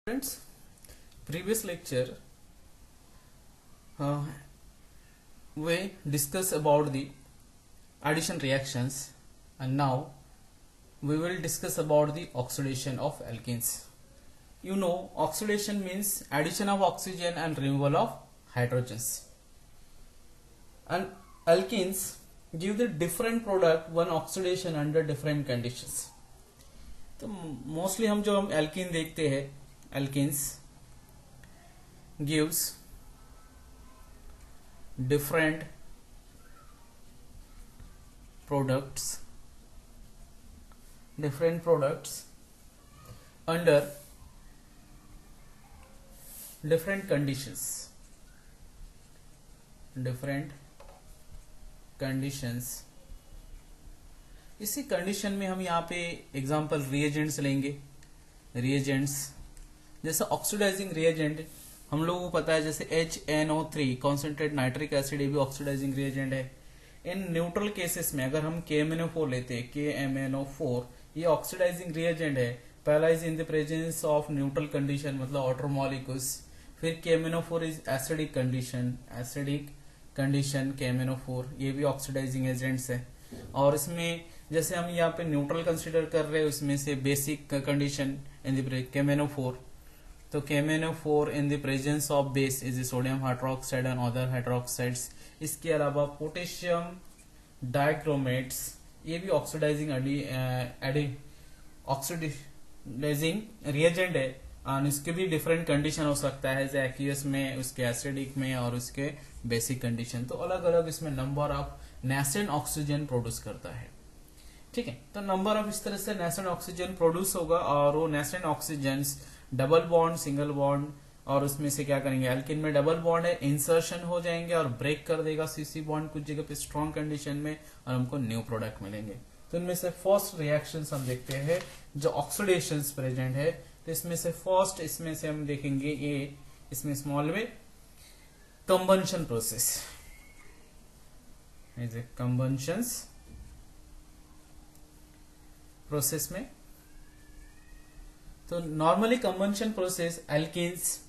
Friends, previous lecture we discussed about the addition reactions, and now we will discuss about the oxidation of alkenes. You know, oxidation means addition of oxygen and removal of hydrogens, and alkenes give the different product one oxidation under different conditions. तो mostly हम alkene देखते हैं, alkenes gives different products under different conditions. इसी condition में हम यहाँ पे example reagents लेंगे. रिएजेंट्स जैसे ऑक्सीडाइजिंग रिएजेंट हम लोगों को पता है, जैसे HNO3 कॉन्सेंट्रेट नाइट्रिक एसिड, ये भी ऑक्सीडाइजिंग रिएजेंट है. इन न्यूट्रल केसेस में अगर हम KMNO4 लेते हैं, KMNO4 ये ऑक्सीडाइजिंग रिएजेंट है. पहला is in the presence of neutral condition, मतलब वाटर मॉलिक्यूल्स. फिर KMNO4 is acidic condition KMNO4, ये भी ऑक्सीडाइजिंग एजेंट्स है. और इसमें जैसे हम यहाँ पे न्यूट्रल कंसीडर कर रहे हैं, उसमें से basic condition in the KMNO4, तो KMNO4 in the presence of base is sodium hydroxide and other hydroxides. इसके अलावा पोटेशियम डाइक्रोमेट्स, ये भी ऑक्सीडाइजिंग रिएजेंट है, और इसके भी डिफरेंट कंडीशन हो सकता है, जैसे एक्वियस में, उसके एसिडिक में और उसके बेसिक कंडीशन. तो अलग अलग इसमें number of nascent oxygen produce करता है. ठीक है, तो नंबर ऑफ इस तरह से नेसेंट ऑक्सीजन प्रोड्यूस होगा, और वो nascent oxygen double bond, single bond, और उसमें से क्या करेंगे, एल्किन में डबल बॉन्ड है, इंसर्शन हो जाएंगे और ब्रेक कर देगा CC बॉन्ड कुछ जगह पे स्ट्रॉन्ग कंडीशन में, और हमको न्यू प्रोडक्ट मिलेंगे. तो इनमें से फर्स्ट रिएक्शन हम देखते हैं जो ऑक्सीडेशन प्रेजेंट है. तो इसमें से फर्स्ट, इसमें से हम देखेंगे ये, इसमें स्मॉल में कंबंशन प्रोसेस, कंबंशन प्रोसेस में. तो normally combustion process alkanes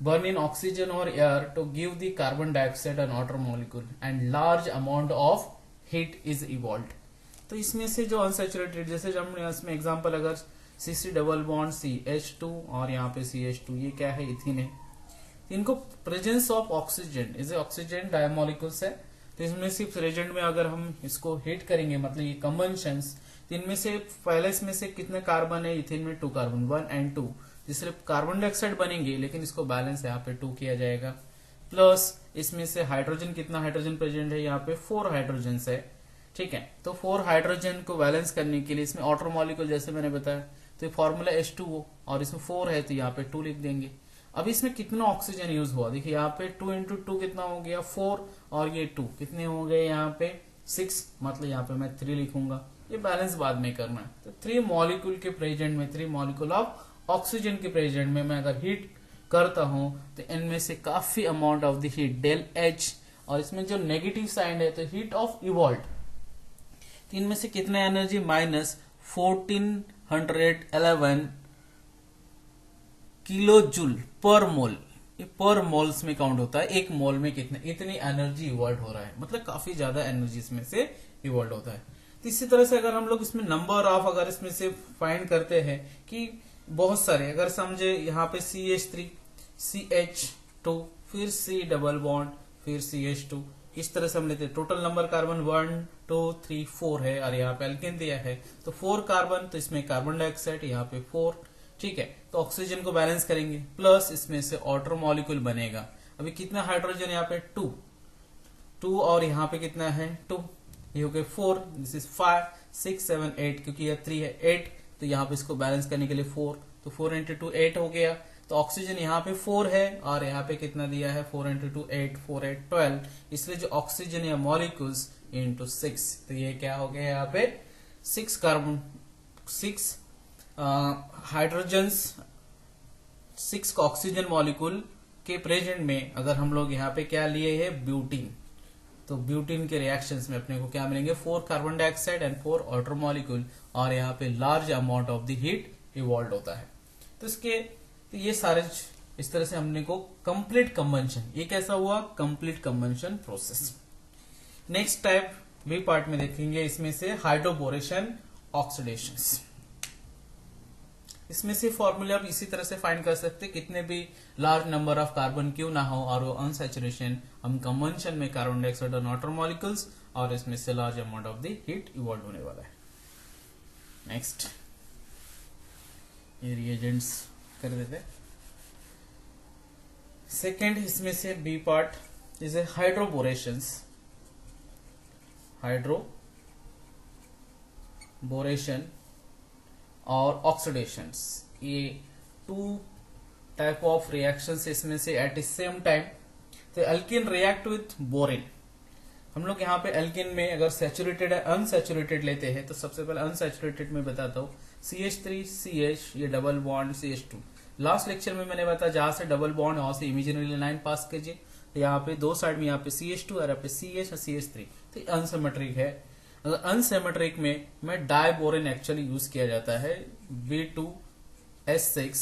burn in oxygen or air to give the carbon dioxide and water molecule, and large amount of heat is evolved. तो इसमें से जो अनसैचुरेटेड, जैसे हमने इसमें एग्जांपल अगर CC डबल बॉन्ड CH2 और यहाँ पे CH2, ये क्या है, इथिन है. इनको प्रेजेंस ऑफ ऑक्सीजन, इसे ऑक्सीजन डायमोलिक्यूल्स है. तो इसमें सिर्फ रिएजेंट में अगर हम इसको हीट करेंगे, मतलब ये कंबंशंस, तो इनमें से पहले इसमें से कितने कार्बन है, इथिन में 2 कार्बन, 1 and 2, जिससे कार्बन डाइऑक्साइड बनेंगे, लेकिन इसको बैलेंस यहाँ पे 2 किया जाएगा. प्लस इसमें से हाइड्रोजन, कितना हाइड्रोजन प्रेजेंट है, यहाँ पे 4 हाइड्रोजन है. ठीक है, तो 4 हाइड्रोजन को बैलेंस करने के लिए इसमें वाटर मॉलिक्यूल, जैसे मैंने बताया, तो फॉर्मूला H2O, और इसमें 4 है तो यहाँ पे 2 लिख देंगे. अब इसमें कितना ऑक्सीजन यूज हुआ, देखिए यहाँ पे 2 into 2 कितना हो गया, 4, और ये 2 कितने हो गए, यहाँ पे 6, मतलब यहाँ पे मैं 3 लिखूंगा. ये बैलेंस बाद में करना है. तो 3 मॉलिक्यूल के प्रेजेंट में, 3 मॉलिक्यूल ऑफ ऑक्सीजन के प्रेजेंट में मैं अगर हीट करता हूं, तो इनमें से काफी amount of the heat del H, और इसमें जो नेगेटिव साइन है तो हीट ऑफ इवॉल्व, तो इनमें से कितना एनर्जी, -1411 किलो जूल पर मोल. ये पर मोल्स में काउंट होता है, एक मोल में कितना, इतनी एनर्जी इवॉल्व हो रहा है, मतलब काफी ज्यादा एनर्जी इसमें से इवॉल्व होता है. तो इसी तरह से अगर हम लोग इसमें नंबर ऑफ, अगर इसमें से फाइंड करते हैं कि बहुत सारे, अगर समझे यहाँ पे CH3, CH2, फिर C डबल बॉन्ड, फिर CH2, इस तरह से हम लेते हैं. टोटल नंबर कार्बन 1 2 3 4 है, और यहाँ पे एल्केन दिया है तो 4 कार्बन, तो इसमें कार्बन डाइऑक्साइड यहाँ पे 4. ठीक है, तो ऑक्सीजन को बैलेंस करेंगे, प्लस इसमें से वाटर मॉलिक्यूल बनेगा. अभी कितना हाइड्रोजन, यहाँ पे 2, और यहाँ पे कितना है 2, ये हो गए 4, दिस इज 5 6 7 8, क्योंकि यह 3 है 8, तो यहाँ पे इसको बैलेंस करने के लिए 4, तो 4 into 2 8 हो गया. तो ऑक्सीजन यहाँ पे 4 है, और यहाँ पे कितना दिया है, 4 into 2 8, 4 8 12, इसलिए जो ऑक्सीजन या मॉलिक्यूल्स into 6, तो ये क्या हो गया, यहाँ पे 6 कार्बन, 6 हाइड्रोजन्स, 6 ऑक्सीजन मॉलिक्यूल के प्रेजेंट में अगर हम लोग यहाँ पे क्या लिए है, ब्यूटीन, तो ब्यूटीन के रिएक्शंस में अपने को क्या मिलेंगे, 4 carbon dioxide and 4 water molecule, और यहाँ पे large amount of the heat evolve होता है. तो इसके तो ये सारे इस तरह से हमने को कंप्लीट कंबंशन, ये कैसा हुआ, complete combustion process. Next type B part में देखेंगे, इसमें से हाइड्रोबोरेशन ऑक्सीडेशन। इसमें से फॉर्मूला आप इसी तरह से फाइंड कर सकते, कितने भी लार्ज नंबर ऑफ कार्बन क्यों ना हो और वो अनसैचुरेशन, हम कंबंशन में कार्बन डाइऑक्साइड और वाटर मॉलिक्यूल्स, और इसमें से large amount of the heat evolve होने वाला है। नेक्स्ट ये रिएजेंट्स कर देते हैं। सेकेंड इसमें से B part is a hydroborations, hydroboration और ऑक्सीडेशंस, ये टू टाइप ऑफ रिएक्शंस इसमें से एट द सेम टाइम। तो एल्कीन रिएक्ट विथ बोरिन, हम लोग यहाँ पे एल्कीन में अगर सैचुरेटेड है अनसैचुरेटेड लेते हैं, तो सबसे पहले अनसैचुरेटेड में बताता हूँ, CH3CH, ये double bond CH2। Last lecture में मैंने बताया जहां से डबल बॉन्ड वहां से इमेजिनरी लाइन पास कीजिए, तो यहाँ पे दो साइड में यहाँ पे CH2 और यहाँ पे CH और CH3, तो अनसिमेट्रिक है। अगर अनसिमेट्रिक में डाइबोरिन एक्चुअली यूज किया जाता है, B2S6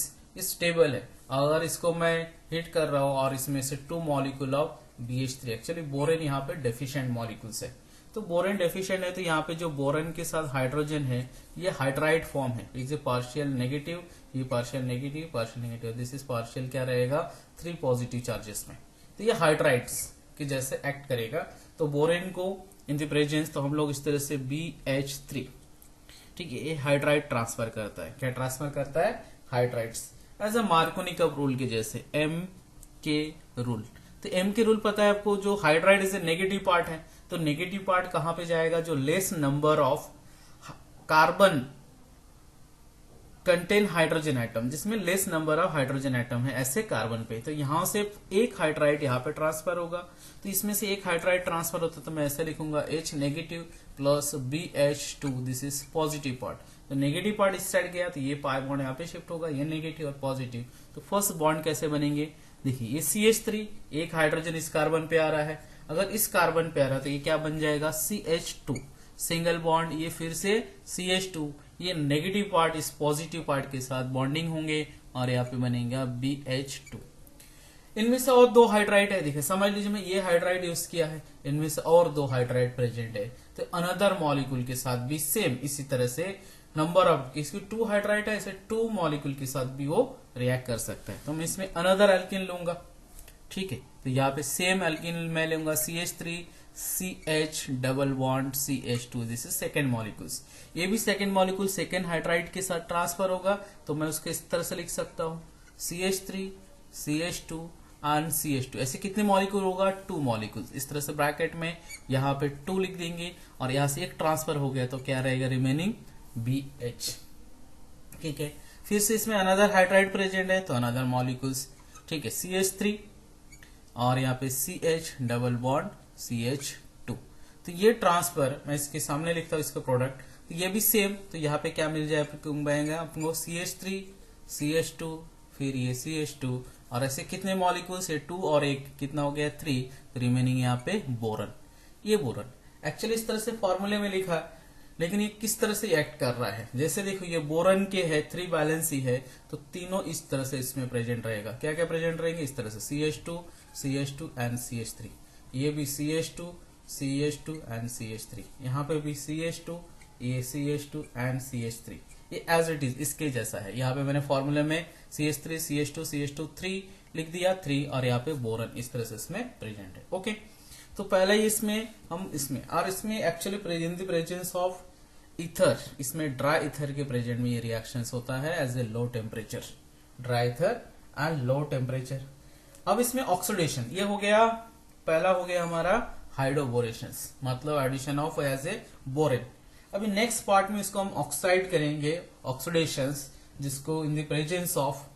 स्टेबल है। अगर इसको मैं हिट कर रहा हूं और इसमें से 2 molecule of BH3, actually borane यहाँ पे डेफिशिएंट मॉलिक्यूल्स है, तो बोरेन डेफिशिएंट है, तो यहाँ पे जो बोरेन के साथ हाइड्रोजन है ये हाइड्राइड फॉर्म है, इज ए पार्शियल नेगेटिव, ये partial negative, partial negative, this is partial क्या रहेगा 3 पॉजिटिव चार्जेस में, तो ये हाइड्राइड्स के जैसे एक्ट करेगा। तो बोरेन को इन द प्रेजेंस, तो हम लोग इस तरह से BH3, ठीक है, ये हाइड्राइड ट्रांसफर करता है, क्या ट्रांसफर करता है, हाइड्राइड्स, एज अ मार्कोनिकव रूल के जैसे M के रूल। तो M के रूल पता है आपको, जो hydride is a negative part है, तो नेगेटिव पार्ट कहां पे जाएगा, जो less number of carbon contain hydrogen atom, जिसमें less number of hydrogen atom है ऐसे कार्बन पे, तो यहां से एक हाइड्राइड यहाँ पे ट्रांसफर होगा, तो इसमें से एक हाइड्राइड ट्रांसफर होता है, तो मैं ऐसे लिखूंगा H negative plus BH2, this is positive part. तो नेगेटिव पार्ट इस साइड गया, तो ये पाई बॉन्ड यहाँ पे शिफ्ट होगा, ये नेगेटिव और पॉजिटिव, तो फर्स्ट बॉन्ड कैसे बनेंगे, देखिए ये CH3, एक हाइड्रोजन इस कार्बन पे आ रहा है, अगर इस कार्बन पे आ रहा है तो ये क्या बन जाएगा CH2, सिंगल बॉन्ड, ये फिर से CH2, ये नेगेटिव पार्ट इस पॉजिटिव पार्ट के साथ बॉन्डिंग होंगे और यहाँ पे बनेगा BH2। इनमें से और 2 हाइड्राइड है, देखिए समझ लीजिए मैं ये हाइड्राइड यूज किया है, इनमें से और 2 हाइड्राइड प्रेजेंट है, तो अनदर मॉलिक्यूल के साथ भी सेम इसी तरह से नंबर ऑफ, इसकी 2 हाइड्राइड है, इसे 2 मॉलिक्यूल के साथ भी वो रिएक्ट कर सकता है, तो मैं इसमें अनदर एल्कीन लूंगा, ठीक है, तो यहाँ पे सेम एल्कीन मैं लूंगा CH3 CH double bond CH2, this is second molecules, ये भी सेकेंड मॉलिक्यूल सेकेंड हाइड्राइड के साथ ट्रांसफर होगा, तो मैं उसको इस तरह से लिख सकता हूँ CH3 CH2 एंड CH2, ऐसे कितने मॉलिक्यूल होगा, 2 मॉलिक्यूल्स, इस तरह से ब्रैकेट में यहाँ पे 2 लिख देंगे, और यहाँ से एक ट्रांसफर हो गया, तो क्या रहेगा रिमेनिंग BH, ठीक है। फिर से इसमें अनदर हाइड्राइड प्रेजेंट है, तो अनदर मॉलिक्यूल्स, ठीक है, CH3 और यहाँ पे CH डबल बॉन्ड CH2, तो ये ट्रांसफर मैं इसके सामने लिखता हूँ इसका प्रोडक्ट, तो ये भी सेम, तो यहाँ पे क्या मिल जाएगा आपको CH3 CH2 फिर ये CH2, और ऐसे कितने मॉलिक्यूल्स है 2 और 1 कितना हो गया 3, रिमेनिंग यहाँ पे बोरन। ये बोरन एक्चुअली इस तरह से फॉर्मूले में लिखा, लेकिन ये किस तरह से एक्ट कर रहा है, जैसे देखो ये बोरन के है 3 बैलेंस ही है, तो तीनों इस तरह से इसमें प्रेजेंट रहेगा, क्या क्या प्रेजेंट रहेंगे इस तरह से CH2 CH2 एंड CH3, ये भी CH2 CH2 एंड CH3, यहाँ पे भी CH2, ये CH2 एंड CH3, ये एज इट इज इसके जैसा है, यहाँ पे मैंने फॉर्मूले में CH3 CH2 CH2 3 लिख दिया 3, और यहाँ पे बोरन इस तरह से इसमें प्रेजेंट है, ओके। तो पहले ही इसमें हम इसमें और इसमें actually in the presence of ether, इसमें ड्राई ईथर के प्रेजेंट में ये रिएक्शंस होता है as a low temperature, dry ether and low temperature. अब इसमें ऑक्सीडेशन, ये हो गया पहला हो गया हमारा हाइड्रोबोरेशन, मतलब addition of as a borane. अभी नेक्स्ट पार्ट में इसको हम ऑक्साइड करेंगे, ऑक्सीडेशंस, जिसको इन द प्रेजेंस ऑफ,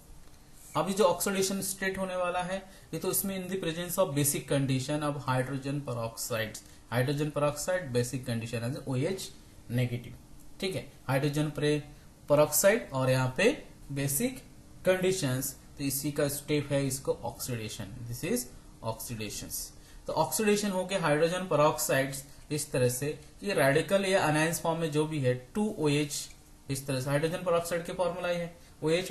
अभी जो ऑक्सीडेशन स्टेट होने वाला है ये तो इसमें in the presence of basic condition of hydrogen peroxide, hydrogen peroxide basic condition as OH negative, ठीक है, हाइड्रोजन पेरोक्साइड और यहाँ पे बेसिक कंडीशंस, तो इसी का स्टेप है इसको ऑक्सीडेशन, दिस इज ऑक्सीडेशंस। तो ऑक्सीडेशन हो गया हाइड्रोजन पेरोक्साइड इस तरह से, ये रेडिकल या अनायंस फॉर्म में जो भी है 2OH, इस तरह से हाइड्रोजन पेरोक्साइड के फॉर्मूला है OH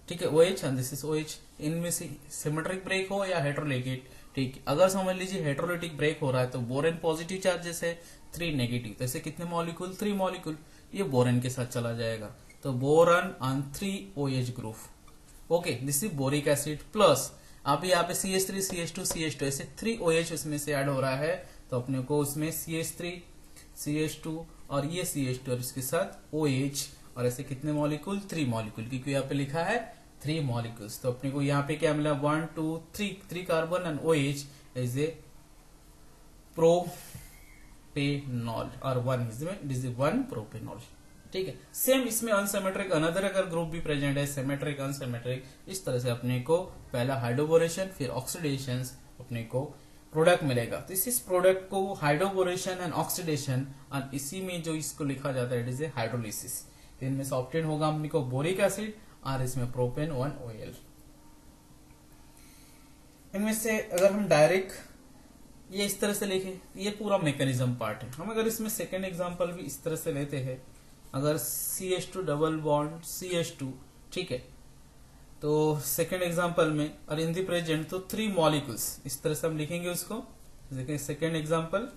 ठीक है, OH and this is OH। इनमें से सिमेट्रिक ब्रेक हो या हेटेरोलिटिक, ठीक, अगर समझ लीजिए हेटेरोलिटिक ब्रेक हो रहा है तो बोरेन पॉजिटिव चार्जेस है, 3 नेगेटिव, तो ऐसे कितने मॉलिक्यूल, 3 मॉलिक्यूल, ये बोरेन के साथ चला जाएगा, तो boron on 3 OH group. Okay, this is boric acid plus आप यहाँ पे CH3 CH2 CH2 ऐसे 3 OH उसमें से ऐड हो रहा है, तो अपने को उसमें CH3 CH2 और ये CH2 और इसके साथ OH और ऐसे कितने मॉलिक्यूल, 3 मॉलिक्यूल, क्योंकि यहाँ पे लिखा है 3 मॉलिक्यूल्स, तो अपने को यहाँ पे क्या मिला 1 2 3 carbon and OH is a propanol और 1 इज 1 प्रोपेनॉल। ठीक है, सेम इसमें अनसिमेट्रिक अनदर अगर ग्रुप भी प्रेजेंट है, सिमेट्रिक अनसिमेट्रिक, इस तरह से अपने को पहला हाइड्रोबोरेशन फिर ऑक्सीडेशन अपने को प्रोडक्ट मिलेगा। तो इस प्रोडक्ट को हाइड्रोबोरेशन एंड ऑक्सीडेशन और इसी में जो इसको लिखा जाता है इट इज ए हाइड्रोलिसिस। इनमें से ऑप्टेन होगा अपने को बोरिक एसिड और इसमें प्रोपेन 1 OL। इनमें से अगर हम डायरेक्ट ये इस तरह से लिखे, ये पूरा मैकेनिज्म पार्ट है। हम अगर इसमें सेकेंड एग्जांपल भी इस तरह से लेते हैं, अगर CH2 डबल बॉन्ड CH2, ठीक है, तो सेकेंड एग्जांपल में और इन दी प्रेजेंट तो 3 मॉलिक्यूल्स, इस तरह से हम लिखेंगे उसको। देखिए second example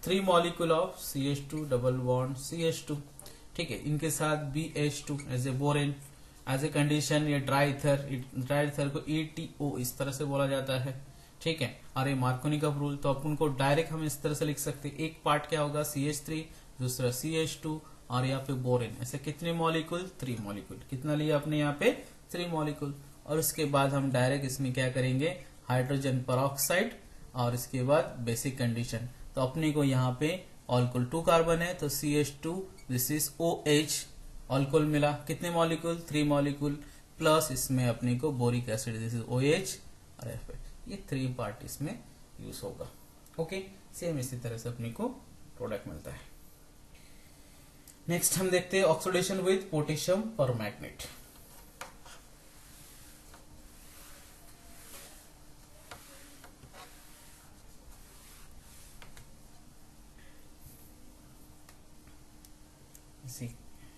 3 molecule of CH2 double bond CH2, ठीक है, इनके साथ BH2 as a borane, as a condition ये ड्राई ईथर को ETO इस तरह से बोला जाता है, ठीक है, और ये मार्कोनी का रूल, तो अपन को डायरेक्ट हम इस तरह से लिख सकते हैं, एक पार्ट क्या होगा CH3, दूसरा CH2 और यहाँ पे बोरेन, ऐसे कितने मॉलिक्यूल, 3 मॉलिक्यूल, कितना लिया आपने यहाँ पे 3 मॉलिक्यूल, और उसके बाद हम डायरेक्ट इसमें क्या करेंगे हाइड्रोजन परऑक्साइड और इसके बाद बेसिक कंडीशन, तो अपने को यहाँ पे ऑल्कोल 2 कार्बन है तो CH2 दिस इज OH, ऑल्कोल मिला, कितने मॉलिक्यूल, 3 मॉलिक्यूल, प्लस इसमें अपने को boric acid this is OH और F, ये 3 पार्ट इसमें यूज होगा। ओके, सेम इसी तरह से अपने को प्रोडक्ट मिलता है। नेक्स्ट हम देखते हैं ऑक्सीडेशन विद पोटेशियम परमैग्नेट।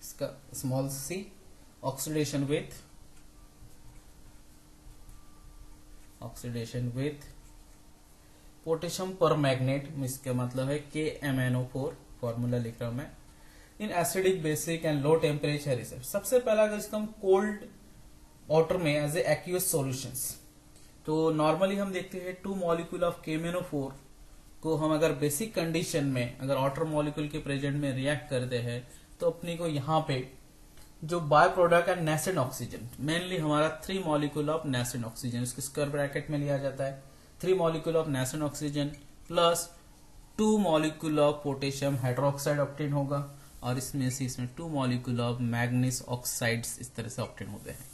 इसका small C oxidation with potassium permanganate, इसका मतलब है KMnO4, फॉर्मूला लिख रहा हूं मैं, in acidic basic and low temperature रिसेप्ट। सबसे पहला अगर इसको हम कोल्ड वाटर में एज ए एक्यूअस सॉल्यूशंस, तो नॉर्मली हम देखते हैं 2 मॉलिक्यूल ऑफ KMnO4 को हम अगर बेसिक कंडीशन में अगर वाटर मॉलिक्यूल के प्रेजेंट में रिएक्ट करते हैं तो अपने को यहाँ पे जो बाय प्रोडक्ट है नेसेंट ऑक्सीजन, मेनली हमारा 3 मॉलिक्यूल ऑफ नेसेंट ऑक्सीजन, इसके स्क्वायर ब्रैकेट में लिया जाता है 3 molecule of nascent oxygen plus 2 molecule of potassium hydroxide obtain होगा, और इसमें 2 मॉलिक्यूल ऑफ मैग्नीज ऑक्साइड्स इस तरह से ऑब्टेन होते हैं।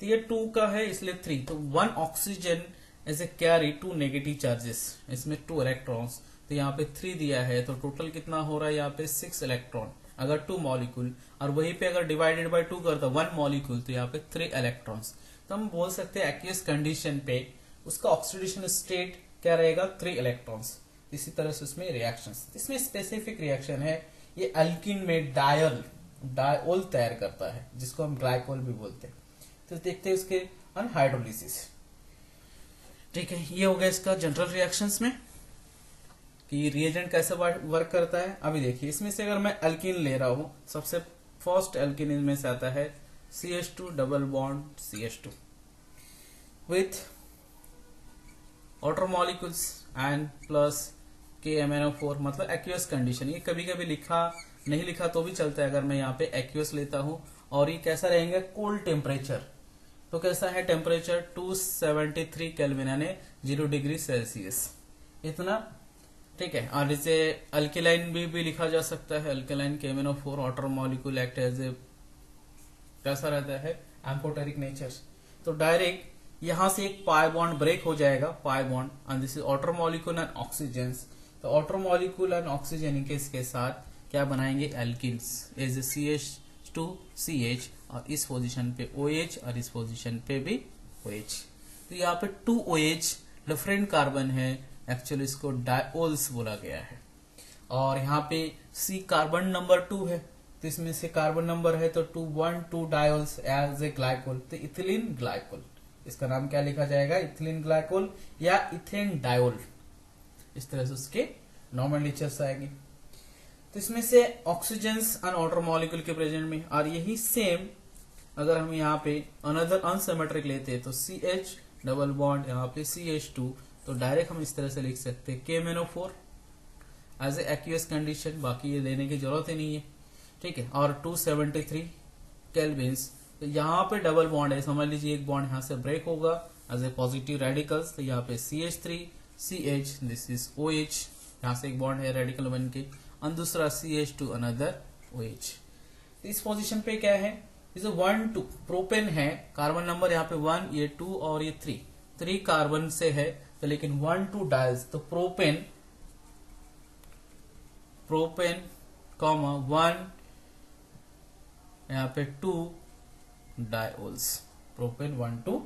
तो ये 2 का है इसलिए 3, तो 1 oxygen as a carry 2 negative charges, इसमें 2 इलेक्ट्रॉन्स, तो यहाँ पे 3 दिया है, तो टोटल कितना हो रहा है यहाँ पे 6 इलेक्ट्रॉन अगर 2 मॉलिक्यूल, और वहीं पे अगर डिवाइडेड बाय 2 करता 1 मॉलिक्यूल, तो यहाँ पे 3 इलेक्ट्रॉन्स। तो हम बोल सकते हैं एक्वियस कंडीशन पे उसका ऑक्सीडेशन स्टेट क्या रहेगा, 3 इलेक्ट्रॉन्स। इसी तरह से उसमें रिएक्शंस, इसमें स्पेसिफिक रिएक्शन है, ये अल्किन में डायोल तैयार करता है जिसको हम ग्लाइकोल भी बोलते हैं। तो देखते हैं उसके हाइड्रोलिसिस, ठीक है, ये हो गया इसका जनरल रिएक्शंस में कि रिएजेंट कैसे वर्क करता है। अभी देखिए इसमें से अगर मैं अल्किन ले रहा हूं, सबसे फर्स्ट अल्किन इनमें से आता है CH2 double bond CH2 with water molecules and plus KMnO4, मतलब एक्वियस कंडीशन। ये कभी कभी नहीं लिखा तो भी चलता है अगर मैं यहाँ पे एक्वियस लेता हूं, और ये कैसा रहेंगे कोल्ड टेम्परेचर, तो कैसा है टेम्परेचर 273 केल्विन यानी 0 डिग्री सेल्सियस इतना, ठीक है। और इसे अल्केलाइन भी लिखा जा सकता है, alkaline KMnO4 water molecule act as a कैसा रहता है एम्फोटेरिक नेचर, तो डायरेक्ट यहां से एक पाई बॉन्ड ब्रेक हो जाएगा, pi bond, and this is water molecule and oxygen, तो वाटर मॉलिक्यूल एंड ऑक्सीजन के साथ क्या बनाएंगे एल्किन्स एज ए CH2CH, और इस पोजीशन पे OH और इस पोजीशन पे भी OH, तो यहाँ पे 2 OH डिफरेंट कार्बन है, एक्चुअली इसको डायोल्स बोला गया है, और यहाँ पे C कार्बन नंबर 2 है, तो इसमें से कार्बन नंबर है तो 2 डायोल्स एज ए ग्लाइकोल, तो इथिलीन ग्लाइकोल, इसका नाम क्या लिखा जाएगा, इथिलीन ग्लाइकोल या इथेन डायोल, इस तरह से उसके नॉमेनक्लेचर्स आएगी। तो इसमें से ऑक्सीजन्स अनऑर्डर मॉलिक्यूल के प्रेजेंट में, और यही सेम अगर हम यहाँ पे अनदर अनसिमेट्रिक लेते हैं तो CH डबल बॉन्ड यहाँ पे CH2, तो डायरेक्ट हम इस तरह से लिख सकते हैं KMnO4 as a aqueous condition, बाकी ये लेने की जरूरत ही नहीं है, ठीक है। और 273 केल्विन्स, तो यहाँ पे डबल बॉन्ड है, समझ लीजिए एक बॉन्ड यहाँ से ब्रेक होगा एज ए पॉजिटिव रेडिकल्स, तो यहाँ पे CH3 CH, this is OH, यहाँ से एक बॉन्ड है रेडिकल बन के, और दूसरा CH2 अनदर OH। तो इस पोजीशन पे क्या है, इसे 1 2 प्रोपेन है, कार्बन नंबर यहाँ पे 1, ये 2 और ये 3 कार्बन से है, तो लेकिन 1 2 डायल्स, तो प्रोपेन कॉमा 1 यहाँ पे 2 डायोल्स, प्रोपेन 1 2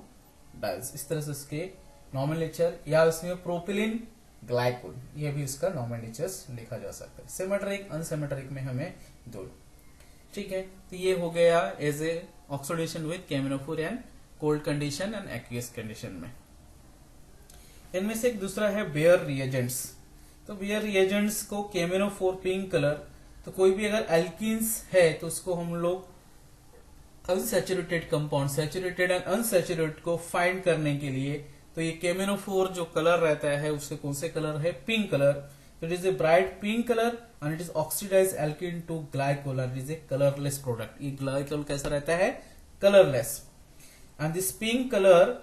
डायल्स, इस तरह से इसके नॉमेनक्लेचर, या इसमें प्रोपिलिन ग्लाइकोल, ये भी इसका नॉमेनक्लेचर्स लिखा जा सकता है। सिमेट्रिक अनसिमेट्रिक में हमें दो, ठीक है। तो ये हो गया as a oxidation with KMnO4 and cold condition and aqueous condition में। इनमें से एक दूसरा है बेयर रिएजेंट्स, तो बेयर रिएजेंट्स को KMnO4 पिंक कलर, तो कोई भी अगर एल्कीन्स है तो उसको हम लोग unsaturated compound, saturated and unsaturated को फाइंड करने के लिए, तो ये KMnO4 जो कलर रहता है उससे कौन से कलर है, पिंक कलर, तो it is a bright pink colour and it is oxidise alkene to glycol and it is a colourless product. ये ग्लाइकोल कैसा रहता है, colourless, and this pink colour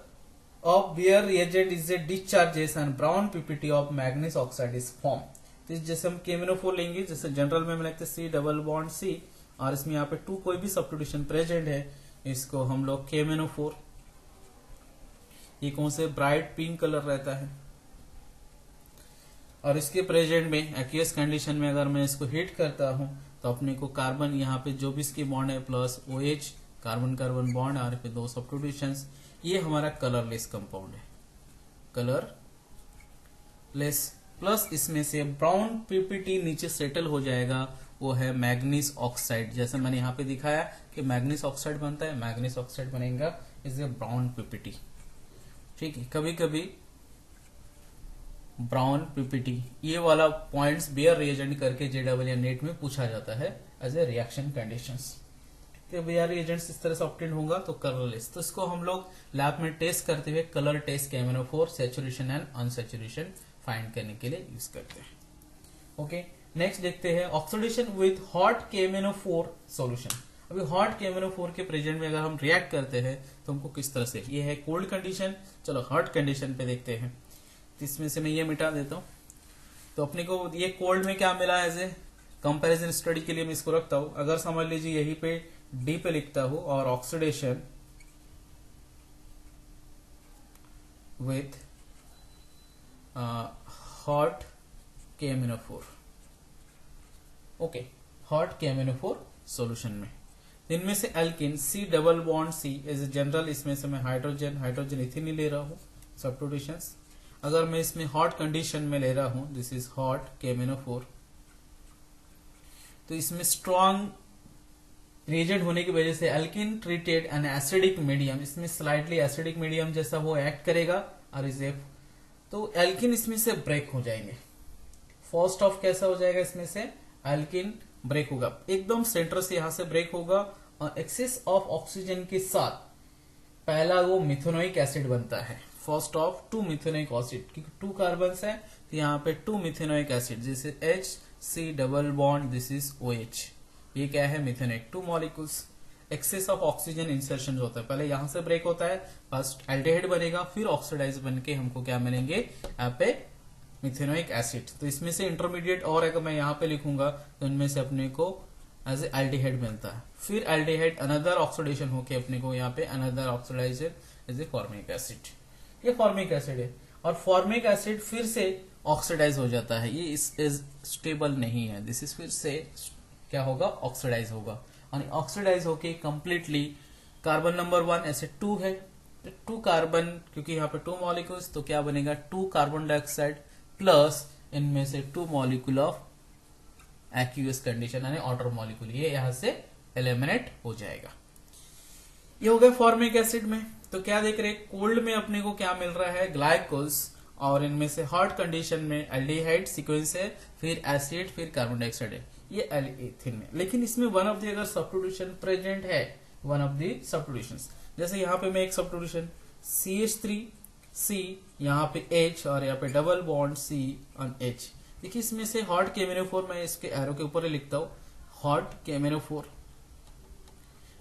of Beer reagent is a discharges and brown PPT of manganese oxide is formed। तो जैसे हम KMnO4 लेंगे, जैसे general में हम लिखते हैं C डबल बॉन्ड C, और इसमें यहाँ पे 2 कोई भी सब्स्टिट्यूशन प्रेजेंट है, इसको हम लोग KMnO4, ये कौन से ब्राइट पिंक कलर रहता है, और इसके प्रेजेंट में एक्वियस कंडीशन में अगर मैं इसको हीट करता हूं तो अपने को कार्बन यहाँ पे जो भी इसकी बॉन्ड है plus OH, carbon carbon bond, और फिर 2 सब्स्टिट्यूशंस, ये हमारा कलरलेस कंपाउंड है, कलरलेस, प्लस इसमें से ब्राउन PPT नीचे सेटल हो जाएगा, वो है मैग्नीज ऑक्साइड, जैसे मैंने यहाँ पे दिखाया कि मैग्नीज ऑक्साइड बनता है, मैग्नीज ऑक्साइड बनेगा इज ए ब्राउन PPT, ठीक है। कभी कभी ब्राउन PPT ये वाला पॉइंट्स बेयर रिएजेंट करके JEE नेट में पूछा जाता है एज ए रिएक्शन कंडीशंस। तो बेयर रिएजेंट्स इस तरह से ऑब्टेन होगा तो कलरलेस, तो इसको हम लोग लैब में टेस्ट करते हुए colour test KMnO4 saturation and unsaturation find करने के लिए यूज करते हैं। ओके, नेक्स्ट देखते हैं oxidation with hot KMnO4 solution. अभी हॉट KMnO4 के प्रेजेंट में अगर हम रिएक्ट करते हैं तो हमको किस तरह से, ये है कोल्ड कंडीशन, चलो हॉट कंडीशन पे देखते हैं। तो इसमें से मैं ये मिटा देता हूं, तो अपने को ये कोल्ड में क्या मिला एज ए कंपैरिजन स्टडी के लिए मैं इसको रखता हूं। अगर समझ लीजिए यहीं पे डी पे लिखता हूं और oxidation with hot KMnO4, okay, hot KMnO4 solution में इनमें से alkene C double bond C as a general, इसमें से मैं हाइड्रोजन इथिन ले रहा हूं सब्स्टिट्यूशंस। अगर मैं इसमें हॉट कंडीशन में ले रहा हूं, दिस इज हॉट KMnO4, तो इसमें स्ट्रॉन्ग रिएजेंट होने की वजह से alkene treated an acidic medium, इसमें स्लाइटली एसिडिक मीडियम जैसा वो एक्ट करेगा और इसे, तो एल्किन इसमें से ब्रेक हो जाएंगे। फर्स्ट ऑफ कैसा हो जाएगा, इसमें से एल्किन ब्रेक होगा, एकदम सेंटर से यहां से ब्रेक होगा और एक्सेस ऑफ ऑक्सीजन के साथ पहला वो मिथेनोइक एसिड बनता है। फर्स्ट ऑफ 2 मिथेनोइक एसिड, क्योंकि 2 कार्बन है तो यहाँ पे 2 मिथेनोइक एसिड, जैसे HC double bond, this is OH, ये क्या है methanoic, 2 molecules. Excess of oxygen insertion होता है, पहले यहां से ब्रेक होता है, फर्स्ट एल्डिहाइड बनेगा, फिर ऑक्सीडाइज बन के हमको क्या मिलेंगे यहाँ पे मिथेनोइक एसिड। तो इसमें से इंटरमीडिएट और अगर मैं यहाँ पे लिखूंगा तो इनमें से अपने को एज ए एल्डिहाइड मिलता है, फिर एल्डिहाइड अनदर ऑक्सीडेशन होके अपने को यहाँ पे another oxidiser as a formic acid, ये फॉर्मिक एसिड है, और फॉर्मिक एसिड फिर से ऑक्सीडाइज हो जाता है, ये इस स्टेबल नहीं है, दिस इज फिर से क्या होगा, ऑक्सीडाइज होगा, और ऑक्सीडाइज होके कंप्लीटली कार्बन नंबर 1 ऐसे 2 है, 2 कार्बन, क्योंकि यहाँ पे 2 मॉलिक्यूल्स, तो क्या बनेगा 2 कार्बन डाइऑक्साइड प्लस इनमें से 2 मॉलिक्यूल ऑफ एक्यूएस कंडीशन यानी वाटर मॉलिक्यूल, ये यहां से एलिमिनेट हो जाएगा। ये हो गया फॉर्मिक एसिड में। तो क्या देख रहे हैं, कोल्ड में अपने को क्या मिल रहा है, ग्लाइकोल्स, और इनमें से हॉट कंडीशन में एल्डिहाइड सीक्वेंस है, फिर एसिड, फिर कार्बन डाइऑक्साइड है, ये एल्थीन में। लेकिन इसमें वन ऑफ द अगर सब्स्टिट्यूशन प्रेजेंट है, वन ऑफ द सब्स्टिट्यूशंस, जैसे यहाँ पे मैं एक सब्स्टिट्यूशन CH3C, यहाँ पे H और यहाँ पे डबल बॉन्ड C और H। देखिए इसमें से हॉट KMnO4, मैं इसके एरो के ऊपर ही लिखता हूँ हॉट KMnO4,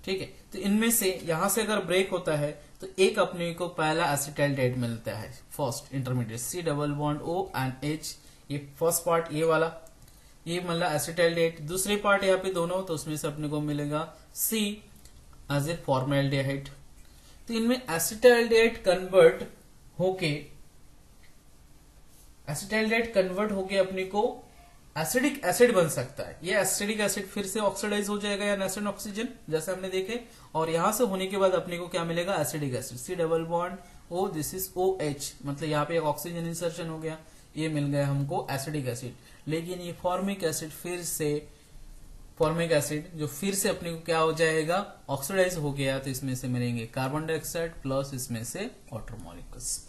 ठीक है। तो इनमें से यहां से अगर ब्रेक होता है तो एक अपने को पहला एसिटाइलडेट मिलता है, first intermediate C double bond O and H, ये फर्स्ट पार्ट ये वाला, ये मतलब एसिटाइलडेट। दूसरी पार्ट यहाँ पे दोनों, तो उसमें से अपने को मिलेगा C एज ए फॉर्मेल्डिहाइड। तो इनमें एसिटाइलडेट कन्वर्ट होके अपने को एसिडिक एसिड बन सकता है। ये एसिडिक एसिड फिर से ऑक्सीडाइज हो जाएगा या नेशन ऑक्सीजन, जैसे हमने देखे, और यहां से होने के बाद अपने को क्या मिलेगा, acidic acid C double bond O, this is OH, मतलब यहाँ पे एक ऑक्सीजन इंसर्शन हो गया, ये मिल गया हमको एसिडिक एसिड। लेकिन ये फॉर्मिक एसिड जो फिर से अपने को क्या हो जाएगा, ऑक्सीडाइज हो गया, तो इसमें से मिलेंगे कार्बन डाइऑक्साइड प्लस इसमें से वाटर मॉलिक्यूल्स,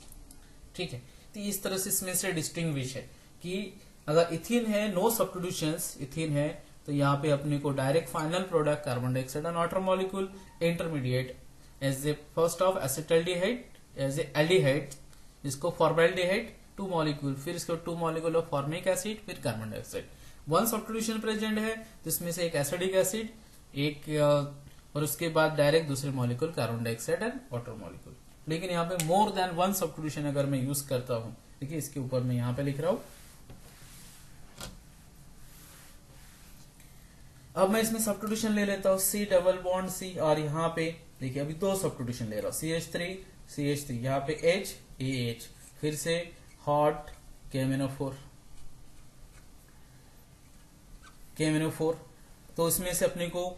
ठीक है। तो इस तरह से इसमें से डिस्टिंग्विश है कि अगर इथीन है, नो सब्स्टिट्यूशंस, इथीन है, तो यहाँ पे अपने को direct final product carbon dioxide and water molecule, intermediate as a first of acetaldehyde as a aldehyde, इसको फॉर्मेल्डिहाइड 2 मॉलिक्यूल, फिर इसको 2 मॉलिक्यूल ऑफ फॉर्मिक एसिड, फिर carbon dioxide. One substitution present है, तो इसमें से एक एसिडिक एसिड, एक और उसके बाद डायरेक्ट दूसरे molecule carbon dioxide and water molecule. लेकिन यहाँ पे मोर देन वन सब्स्टिट्यूशन अगर मैं यूज करता हूं, देखिए इसके ऊपर मैं यहाँ पे लिख रहा हूं, अब मैं इसमें सब्स्टिट्यूशन ले लेता हूं C डबल बॉन्ड C, और यहाँ पे देखिए अभी 2 सब्स्टिट्यूशन ले रहा हूं, CH3 यहाँ पे H AH, फिर से हॉट KMnO4, तो इसमें से अपने को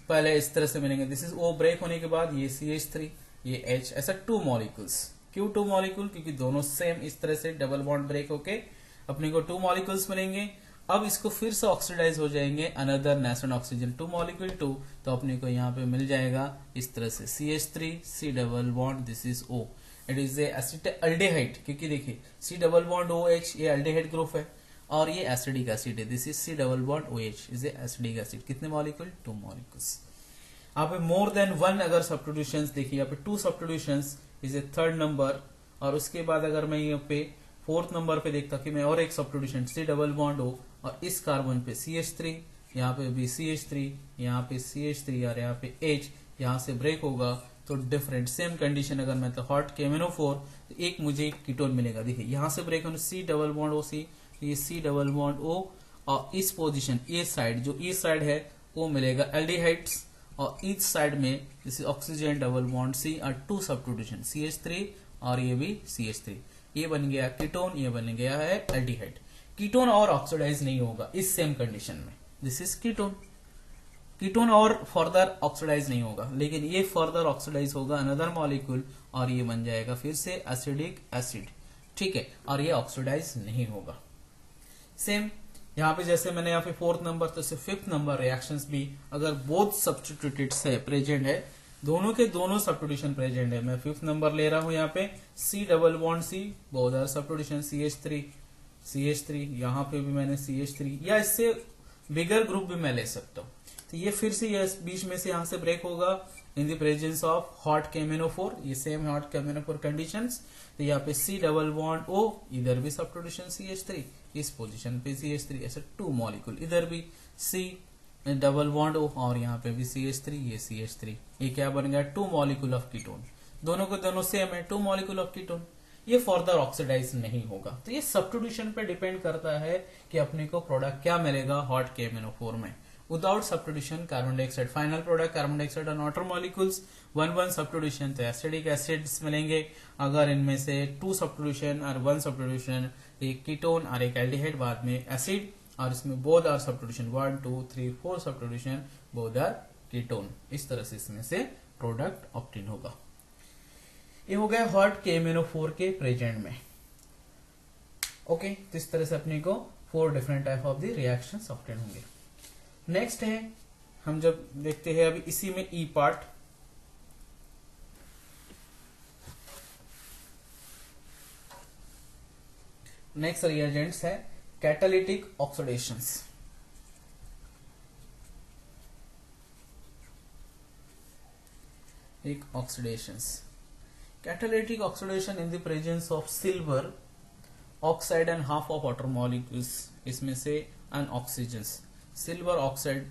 पहले इस तरह से मिलेंगे, दिस इज O, ब्रेक होने के बाद ये CH3 ये H, ऐसा 2 मॉलिक्यूल्स। क्यों 2 मॉलिक्यूल, क्योंकि दोनों सेम इस तरह से डबल बॉन्ड ब्रेक होके अपने को 2 मॉलिक्यूल्स मिलेंगे। अब इसको फिर से ऑक्सीडाइज हो जाएंगे, अनदर नेशन ऑक्सीजन 2 मॉलिक्यूल 2, तो अपने को यहाँ पे मिल जाएगा इस तरह से CH3 C double bond, this is O, it is A aldehyde, क्योंकि देखिए C डबल बॉन्ड OH ये एल्डिहाइड ग्रुप है, और ये एसिडिक एसिड है, this is C double bond OH is a acidic acid. कितने मॉलिक्यूल, 2 मॉलिक्यूल्स। यहाँ पे मोर देन वन अगर सब्स्टिट्यूशंस देखिए, यहाँ पे 2 substitutions is a third number, और उसके बाद अगर मैं यहाँ पे 4th नंबर पे देखता कि मैं और एक substitution C double bond O, और इस कार्बन पे CH3, यहाँ पे भी CH3, यहाँ पे CH3 और यहाँ पे H, यहाँ से ब्रेक होगा तो डिफरेंट सेम कंडीशन अगर मतलब हॉट KMnO4, तो एक मुझे कीटोन मिलेगा। देखिए यहाँ से ब्रेक होने C डबल बॉन्ड OC, ये C डबल बॉन्ड O, और इस पोजीशन ए साइड, जो ई साइड है वो मिलेगा एल्डिहाइड्स, और ईच साइड में जैसे ऑक्सीजन डबल बॉन्ड C और 2 सब्स्टिट्यूशन CH3 और ये भी CH3, ये बन गया कीटोन, ये बन गया है एल्डिहाइड। कीटोन और ऑक्सीडाइज नहीं होगा इस सेम कंडीशन में, दिस इज कीटोन और फर्दर ऑक्सीडाइज नहीं होगा, लेकिन ये फर्दर ऑक्सीडाइज होगा अनदर मॉलिक्यूल, और ये बन जाएगा फिर से एसिडिक एसिड, ठीक है, और ये ऑक्सीडाइज नहीं होगा। सेम यहाँ पे जैसे मैंने यहाँ पे 4th नंबर, तो 5th नंबर रिएक्शंस भी अगर बोथ सब्स्टिट्यूटेड्स है, प्रेजेंट है, दोनों के दोनों सब्स्टिट्यूशन प्रेजेंट है, मैं 5th नंबर ले रहा हूं यहाँ पे C double bond C, both are substitution CH3, यहाँ पे भी मैंने CH3, या इससे बिगर ग्रुप भी मैं ले सकता हूँ। तो ये फिर से ये बीच में से यहाँ से ब्रेक होगा इन the presence of hot KMnO4, ये सेम हॉट KMnO4 कंडीशंस। तो यहाँ पे C डबल बॉन्ड O, इधर भी सब्स्टिट्यूशन CH3, इस पोजीशन पे CH3, ऐसे 2 मॉलिक्यूल, इधर भी C डबल बॉन्ड O, और यहाँ पे भी CH3, ये CH3, ये क्या बन गया 2 मॉलिक्यूल ऑफ कीटोन, दोनों को दोनों सेम है 2 मॉलिक्यूल ऑफ कीटोन, ये फर्दर ऑक्सीडाइज नहीं होगा। तो ये सब्स्टिट्यूशन पे डिपेंड करता है कि अपने को प्रोडक्ट क्या मिलेगा हॉट KMnO4 में। Without substitution carbon dioxide, final product carbon dioxide और वाटर मॉलिक्यूल्स, 1 सब्स्टिट्यूशन तो एसिडिक एसिड्स मिलेंगे। अगर इनमें से 2 सब्स्टिट्यूशन और 1 सब्स्टिट्यूशन, एक कीटोन और एक एल्डिहाइड, बाद में एसिड, और इसमें both are substitution 1 2 3 4 substitution, both are ketone, इस तरह से इसमें से प्रोडक्ट ऑब्टेन होगा। ये हो गया हॉट KMnO4 के प्रेजेंट में। ओके, तो इस तरह से अपने को 4 different type of the reactions obtain होंगे। नेक्स्ट है, हम जब देखते हैं अभी इसी में ई पार्ट, नेक्स्ट रिएजेंट्स है catalytic oxidations. oxidations. Catalytic oxidation in the presence of silver oxide and half of water molecules, इसमें से एन ऑक्सीजन्स, सिल्वर ऑक्साइड,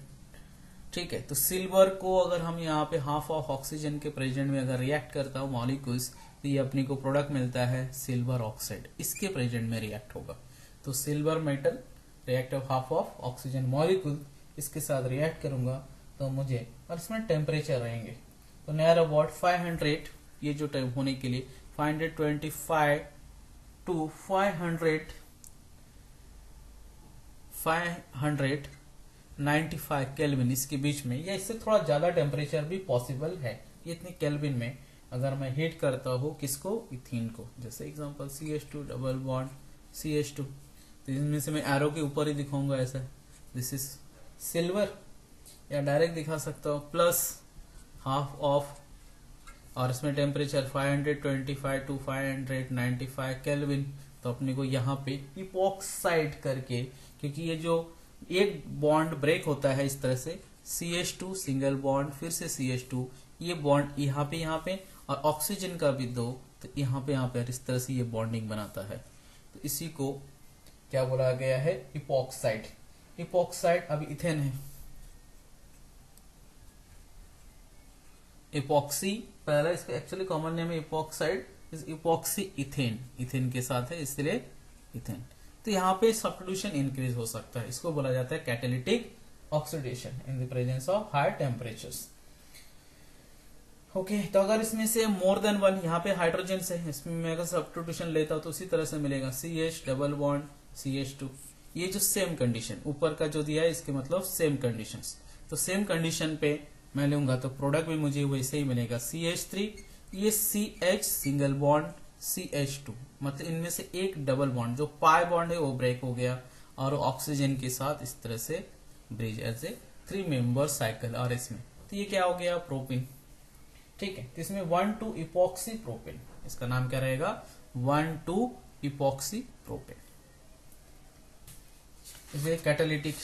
ठीक है। तो सिल्वर को अगर हम यहाँ पे हाफ ऑफ ऑक्सीजन के प्रेजेंट में अगर रिएक्ट करता हूँ मॉलिक्यूल्स, तो ये अपने को प्रोडक्ट मिलता है सिल्वर ऑक्साइड, इसके प्रेजेंट में रिएक्ट होगा। तो silver metal react of half of oxygen molecule, इसके साथ रिएक्ट करूंगा तो मुझे, और इसमें टेम्परेचर रहेंगे तो नियर अबाउट 500, ये जो टाइम होने के लिए 525 टू 595 केल्विन, इसके बीच में या इससे थोड़ा ज्यादा टेम्परेचर भी पॉसिबल है। ये इतने केल्विन में अगर मैं हीट करता हूँ किसको, इथीन को, जैसे example CH2 double bond CH2, तो इसमें से मैं एरो के ऊपर ही दिखाऊंगा ऐसा, दिस इज सिल्वर, या डायरेक्ट दिखा सकता हूँ प्लस हाफ ऑफ, और इसमें टेम्परेचर 525 टू 595 केल्विन, तो अपने को यहाँ पे इपॉक्साइड करके, क्योंकि ये जो एक बॉन्ड ब्रेक होता है इस तरह से, CH2 सिंगल बॉन्ड फिर से CH2, ये बॉन्ड यहाँ पे और ऑक्सीजन का भी दो, तो यहाँ पे इस तरह से ये बॉन्डिंग बनाता है। तो इसी को क्या बोला गया है, इपॉक्साइड। इपॉक्साइड अभी इथेन है, इपॉक्सी पहला, इसका एक्चुअली कॉमन नेम है epoxide, is epoxy ethane, ethane के साथ है इसलिए इथेन। तो यहाँ पे सब्स्टिट्यूशन इंक्रीज हो सकता है, इसको बोला जाता है catalytic oxidation in the presence of high temperatures. Okay, तो अगर इसमें से मोर देन वन, यहाँ पे हाइड्रोजन से, इसमें मैं अगर सब्स्टिट्यूशन लेता हूँ तो उसी तरह से मिलेगा CH डबल बॉन्ड CH2, ये जो सेम कंडीशन ऊपर का जो दिया है इसके मतलब सेम कंडीशंस, तो सेम कंडीशन पे मैं लूंगा तो प्रोडक्ट भी मुझे वैसे ही मिलेगा CH3, ये CH सिंगल बॉन्ड CH2, मतलब इनमें से एक डबल बॉन्ड जो पाई बॉन्ड है वो ब्रेक हो गया और ऑक्सीजन के साथ इस तरह से bridge as a 3 member cycle, और इसमें तो ये क्या हो गया, प्रोपिन, ठीक है। तो इसमें 1,2 इपॉक्सी प्रोपिन, इसका नाम क्या रहेगा, 1,2 इपॉक्सी प्रोपिन, इसे कैटालिटिक।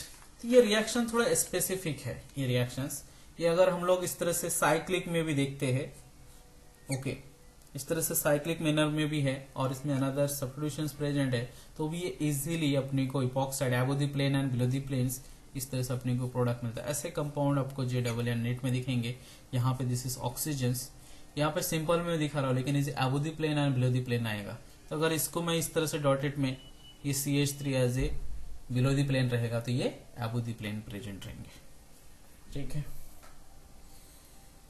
तो ये रिएक्शन थोड़ा स्पेसिफिक है, ये रिएक्शंस, ये अगर हम लोग इस तरह से साइक्लिक में भी देखते हैं, ओके, इस तरह से साइक्लिक मैनर में भी है और इसमें अनदर सब्स्टिट्यूशंस प्रेजेंट है, तो भी ये इजीली अपने को epoxide above the plane and below the planes, इस तरह से अपने को प्रोडक्ट मिलता है। ऐसे कंपाउंड आपको JEE नेट में दिखेंगे, यहाँ पे दिस इज ऑक्सीजन्स, यहाँ पे सिंपल में दिखा रहा हूँ लेकिन इसे above the plane and below the plane आएगा। तो अगर इसको मैं इस तरह से डॉटेड में, ये CH3 as a below the plane रहेगा तो ये अबव द प्लेन प्रेजेंट रहेंगे, ठीक है।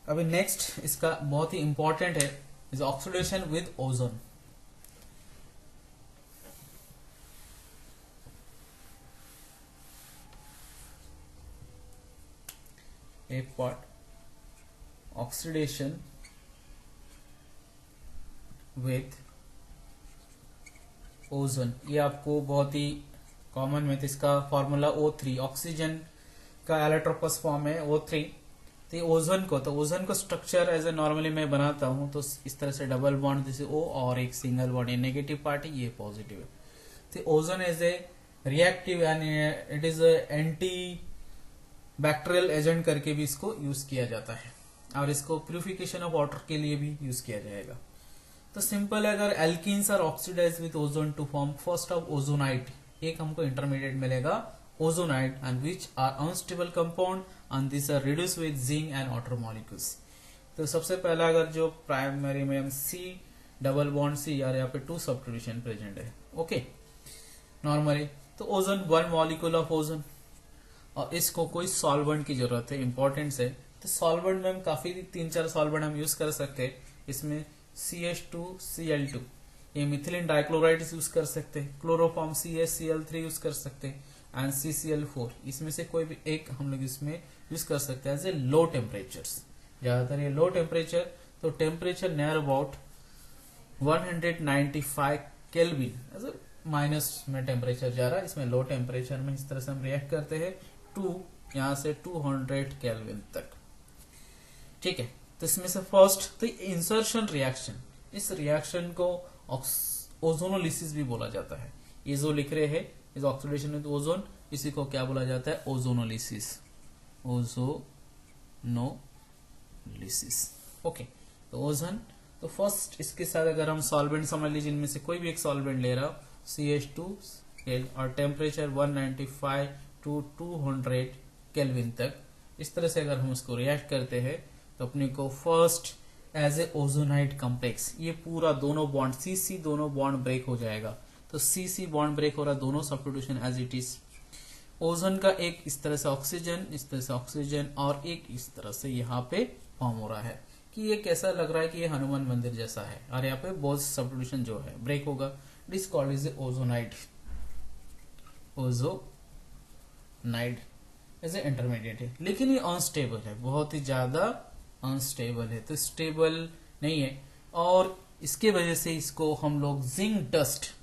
अभी नेक्स्ट इसका बहुत ही इंपॉर्टेंट है, इज ऑक्सीडेशन विद ओजोन। एक पार्ट ऑक्सीडेशन विथ ओजोन, ये आपको बहुत ही कॉमन में, इसका फॉर्मूला O3, ऑक्सीजन का एलोट्रोपस फॉर्म है O3। तो ओजोन को स्ट्रक्चर एज ए नॉर्मली मैं बनाता हूं तो इस तरह से डबल बॉन्ड जैसे O और एक सिंगल बॉन्ड, ये नेगेटिव पार्ट है, ये पॉजिटिव है। तो ozone as a reactive and it is anti bacterial agent करके भी इसको यूज किया जाता है, और इसको प्यूरिफिकेशन ऑफ वाटर के लिए भी यूज किया जाएगा। तो सिंपल है, अगर alkenes are oxidise with ozone to form first of ozonide, एक हमको इंटरमीडिएट मिलेगा ozonide, and which are unstable compound and this are reduce with zinc and water molecules. तो सबसे पहला अगर जो प्राइमरी में हम C डबल बॉन्ड C, यार यहाँ पे 2 सब्स्टिट्यूशन प्रेजेंट है, ओके नॉर्मली। तो ओजोन 1 मॉलिक्यूल ऑफ ओजोन, और इसको कोई सॉल्वेंट की जरूरत है, इंपॉर्टेंस है। तो सॉल्वेंट में हम काफी 3-4 सॉल्वेंट हम यूज कर सकते हैं, इसमें CH2Cl2, ये मिथिलीन डाइक्लोराइड यूज कर सकते हैं, क्लोरोफॉर्म CaCl3 यूज कर सकते हैं, एंड CCl4, इसमें से कोई भी एक हम लोग इसमें यूज कर सकते हैं एज ए लो टेम्परेचर्स। ज्यादातर ये लो टेम्परेचर, तो temperature near about 195 kelvin as a minus में टेम्परेचर जा रहा है, इसमें लो टेम्परेचर में इस तरह से हम रिएक्ट करते हैं टू यहाँ से 200 केल्विन तक। ठीक है, तो इसमें से फर्स्ट तो इंसर्शन रिएक्शन, इस रिएक्शन को ओजोनोलिसिस भी बोला जाता है। ये जो लिख रहे हैं इस ऑक्सीडेशन विद ओजोन, इसी को क्या बोला जाता है, ओजोनोलिसिस, ओजोनोलिसिस। ओके, तो ओजोन, तो फर्स्ट इसके साथ अगर हम सॉल्वेंट समझ लीजिए, इनमें से कोई भी एक सॉल्वेंट ले रहा हूं CH2 और टेम्परेचर 195 टू 200 केल्विन तक, इस तरह से अगर हम उसको रिएक्ट करते हैं तो अपने को first as a ozonide complex, ये पूरा दोनों बॉन्ड CC दोनों बॉन्ड ब्रेक हो जाएगा। तो CC बॉन्ड ब्रेक हो रहा है, दोनों सब्स्टिट्यूशन एज इट इज। ओजोन का एक इस तरह से ऑक्सीजन, इस तरह से ऑक्सीजन, और एक इस तरह से यहाँ पे फॉर्म हो रहा है कि ये कैसा लग रहा है कि ये हनुमान मंदिर जैसा है, और यहाँ पे बहुत सब्स्टिट्यूशन जो है ब्रेक होगा। This called is ozonide, ozonide as a intermediate है, लेकिन ये अनस्टेबल है, बहुत ही ज्यादा अनस्टेबल है, तो स्टेबल नहीं है, और इसके वजह से इसको हम लोग zinc dust,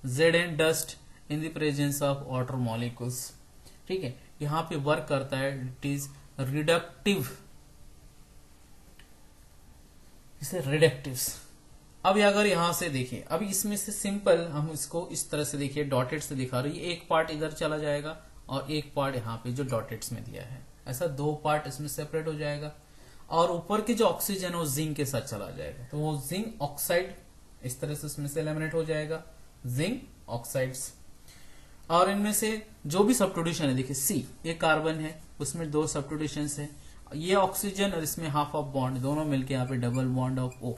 Zn dust in the presence of water molecules, ठीक है, यहाँ पे वर्क करता है, इट इज रिडक्टिव, इसे रिडक्टिव्स। अब अगर यहां से देखिए, अभी इसमें से सिंपल हम इसको इस तरह से देखिए, डॉटेड से दिखा रही है, एक पार्ट इधर चला जाएगा और एक पार्ट यहाँ पे जो डॉटेड्स में दिया है, ऐसा दो पार्ट इसमें सेपरेट हो जाएगा, और ऊपर के जो ऑक्सीजन है वो जिंक के साथ चला जाएगा, तो वो जिंक ऑक्साइड इस तरह से इसमें से एलिमिनेट हो जाएगा, जिंक ऑक्साइड्स। और इनमें से जो भी सब्स्टिट्यूशन है, देखिए C ये कार्बन है, उसमें दो सब्स्टिट्यूशन है, ये ऑक्सीजन और इसमें हाफ ऑफ बॉन्ड, दोनों मिलके यहाँ पे double bond of O,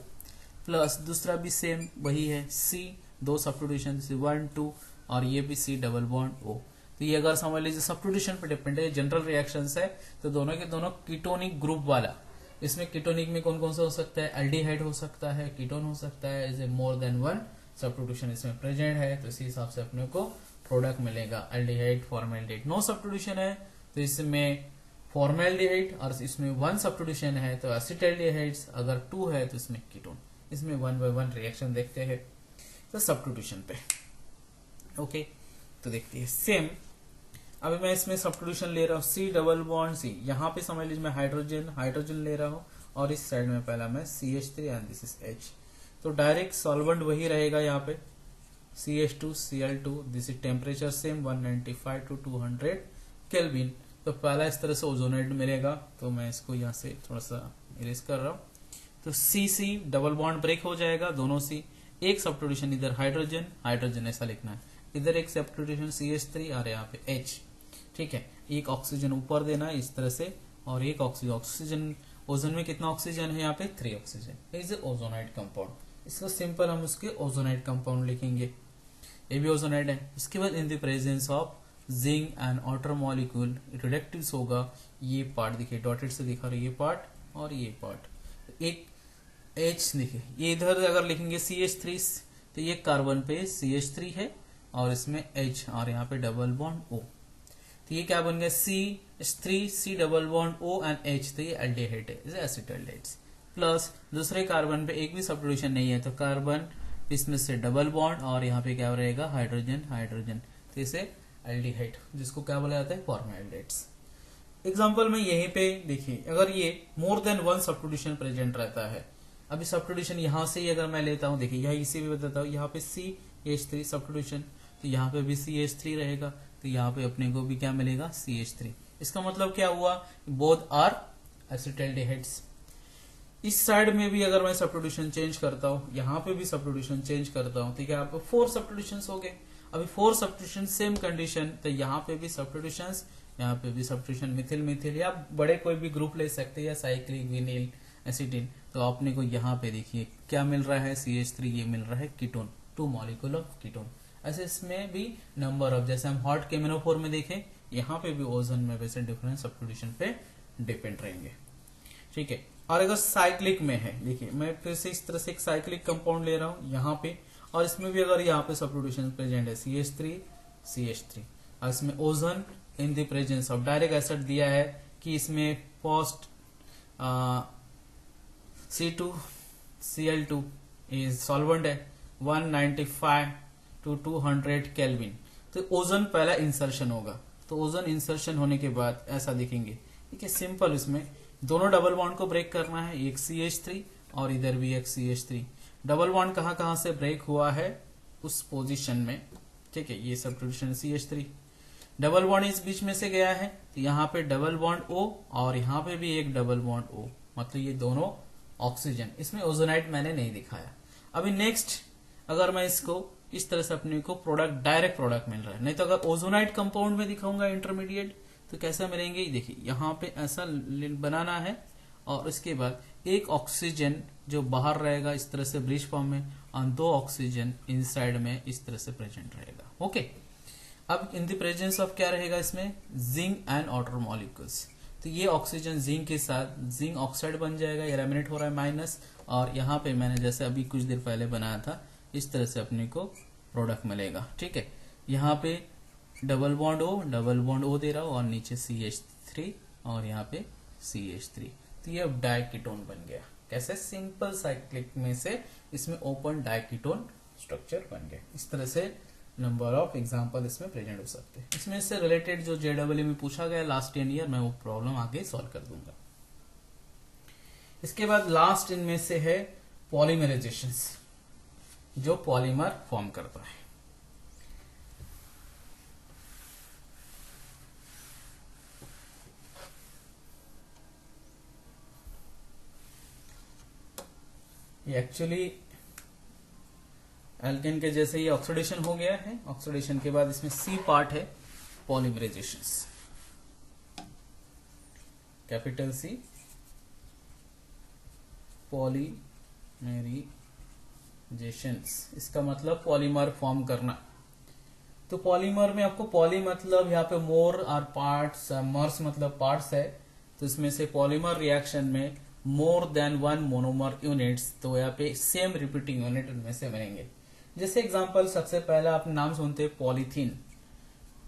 plus दूसरा भी सेम वही है C, दो सब्स्टिट्यूशन से 1 2, और ये भी C डबल बॉन्ड O। तो ये अगर समझ लीजिए सब्स्टिट्यूशन पे डिपेंड है, जनरल रिएक्शंस है, तो दोनों के दोनों कीटोनिक ग्रुप वाला। इसमें कीटोनिक में कौन कौन सा हो सकता है, एल्डिहाइड हो सकता है, कीटोन हो सकता है, is a more than one substitution इसमें प्रेजेंट है, तो इसी हिसाब से अपने को प्रोडक्ट मिलेगा, एल्डिहाइड फॉर्मेल्डिहाइड। नो सब्स्टिट्यूशन है तो इसमें फॉर्मेल्डिहाइड, और इसमें वन सब्स्टिट्यूशन है तो एसिटाल्डिहाइड्स, अगर टू है तो इसमें कीटोन। इसमें वन बाय वन रिएक्शन देखते हैं तो सब्स्टिट्यूशन पे। ओके, तो देखते हैं सेम। अभी मैं इसमें सब्स्टिट्यूशन ले रहा हूँ C डबल बॉन्ड C, यहाँ पे समझ लीजिए मैं हाइड्रोजन ले रहा हूँ, और इस साइड में पहला मैं CH3 and this is H, तो डायरेक्ट सॉल्वेंट वही रहेगा यहाँ पे CH2 Cl2, this is temperature same 195 to 200 kelvin. तो पहला इस तरह से ओजोनाइड मिलेगा, तो मैं इसको यहाँ से थोड़ा सा इरेज कर रहा हूँ, तो CC डबल बॉन्ड ब्रेक हो जाएगा, दोनों C, एक सब्स्टिट्यूशन इधर हाइड्रोजन ऐसा लिखना है, इधर एक सब्स्टिट्यूशन CH3 और यहाँ पे H, ठीक है, एक ऑक्सीजन ऊपर देना है इस तरह से, और एक ऑक्सीजन ओजोन में कितना ऑक्सीजन है यहाँ पे 3 ऑक्सीजन, इज ओजोनाइड कंपाउंड। इसको सिंपल हम उसके ओजोनाइड कंपाउंड लिखेंगे, ये भी ओजोनाइड है। इसके बाद in the presence of zinc and water molecule reductives होगा, ये पार्ट देखिए डॉटेड से दिखा रहा है, ये पार्ट और ये पार्ट, एक H देखिए, ये इधर अगर लिखेंगे CH3, तो ये कार्बन पे CH3 है और इसमें H, और यहाँ पे डबल बॉन्ड O, तो ये क्या बन गया CH3 C double bond O and H, तो ये एल्डिहाइड है, एसिटाल्डिहाइड्स। प्लस दूसरे कार्बन पे एक भी सब्स्टिट्यूशन नहीं है, तो कार्बन इसमें से डबल बॉन्ड, और यहाँ पे क्या रहेगा हाइड्रोजन, तो इसे एल्डिहाइड, जिसको क्या बोला जाता है फॉर्मेल्डिहाइड्स। एग्जाम्पल में यहीं पे देखिए, अगर ये more than one substitution present रहता है, अभी सब्स्टिट्यूशन यहाँ से ही अगर मैं लेता हूँ, देखिए यहाँ इसी भी बताता हूँ, यहाँ पे CH3 सब्स्टिट्यूशन, तो यहाँ पे भी CH3 रहेगा, तो यहाँ पे अपने को भी क्या मिलेगा CH3। इसका मतलब क्या हुआ, बोथ आर एसिटाल्डिहाइड्स। इस साइड में भी अगर मैं सब्स्टिट्यूशन चेंज करता हूँ, यहाँ पे भी सब्स्टिट्यूशन चेंज करता हूँ, ठीक है, यहाँ पे 4 सब्स्टिट्यूशंस हो गए। अभी 4 सब्स्टिट्यूशन सेम कंडीशन, तो यहाँ पे भी सब्स्टिट्यूशंस, यहाँ पे भी सब्स्टिट्यूशन मिथिल, या बड़े कोई भी ग्रुप ले सकते हैं, या साइक्लिक विनिल एसिटिन। तो आपने को यहाँ पे देखिए क्या मिल रहा है CH3, ये मिल रहा है कीटोन, 2 मॉलिक्यूल ऑफ कीटोन। ऐसे इसमें भी नंबर ऑफ, जैसे हम हॉट केमिनोफोर में देखें, यहाँ पे भी ओजोन में वैसे डिफरेंट सब्स्टिट्यूशन पे डिपेंड रहेंगे, ठीक है। और अगर साइक्लिक में है, देखिए मैं फिर से इस तरह से एक साइक्लिक कंपाउंड ले रहा हूँ यहाँ पे, और इसमें भी अगर यहाँ पे सब्स्टिट्यूशन प्रेजेंट है CH3 और इसमें ozone in the presence of, direct acid दिया है कि इसमें फर्स्ट C2Cl2 इज सॉल्वेंट है 195 टू 200 केल्विन। तो ओजोन पहला इंसर्शन होगा, तो ओजोन इंसर्शन होने के बाद ऐसा दिखेंगे। ठीक है, सिंपल। इसमें दोनों डबल बॉन्ड को ब्रेक करना है, एक CH3 और इधर भी एक CH3। डबल बॉन्ड कहाँ कहाँ से ब्रेक हुआ है उस पोजीशन में। ठीक है, ये सब्स्टिट्यूशन CH3। डबल बॉन्ड इस बीच में से गया है, तो यहाँ पे डबल बॉन्ड O और यहाँ पे भी एक डबल बॉन्ड O, मतलब ये दोनों ऑक्सीजन। इसमें ओजोनाइट मैंने नहीं दिखाया। अभी नेक्स्ट, अगर मैं इसको इस तरह से अपने को प्रोडक्ट, डायरेक्ट प्रोडक्ट मिल रहा है, नहीं तो अगर ओजोनाइट कंपाउंड में दिखाऊंगा इंटरमीडिएट तो कैसा मिलेंगे, देखिए यहाँ पे ऐसा बनाना है और उसके बाद एक ऑक्सीजन जो बाहर रहेगा इस तरह से ब्रिज फॉर्म में, और 2 ऑक्सीजन इनसाइड में इस तरह से प्रेजेंट रहेगा। ओके, अब इन द प्रेजेंस ऑफ क्या रहेगा इसमें, जिंक एंड वाटर मॉलिक्यूल्स। तो ये ऑक्सीजन जिंक के साथ जिंक ऑक्साइड बन जाएगा, ये लैमिनेट हो रहा है माइनस, और यहाँ पे मैंने जैसे अभी कुछ देर पहले बनाया था इस तरह से अपने को प्रोडक्ट मिलेगा। ठीक है, यहाँ पे डबल बॉन्ड O दे रहा हूँ और नीचे CH3 और यहाँ पे CH3। तो ये अब डाइकीटोन बन गया। कैसे, सिंपल साइक्लिक में से इसमें ओपन डाइकीटोन स्ट्रक्चर बन गया। इस तरह से नंबर ऑफ एग्जांपल इसमें प्रेजेंट हो सकते हैं। इसमें से रिलेटेड जो JEE में पूछा गया लास्ट 10 ईयर, मैं वो प्रॉब्लम आगे सॉल्व कर दूंगा। इसके बाद लास्ट इनमें से है पॉलीमराइजेशन, जो पॉलीमर फॉर्म करता है। ये एक्चुअली एल्केन के जैसे ही ऑक्सीडेशन हो गया है। ऑक्सीडेशन के बाद इसमें C पार्ट है, पॉलीमराइजेशन, कैपिटल C, पॉलीमराइजेशंस। इसका मतलब पॉलीमर फॉर्म करना। तो पॉलीमर में आपको पॉली मतलब यहाँ पे मोर और पार्ट्स, मर्स मतलब पार्ट्स है, तो इसमें से पॉलीमर रिएक्शन में मोर देन 1 मोनोमर यूनिट्स, तो यहाँ पे सेम रिपीटिंग यूनिट उनमें से बनेंगे। जैसे एग्जांपल, सबसे पहला आप नाम सुनते हैं पॉलीथीन।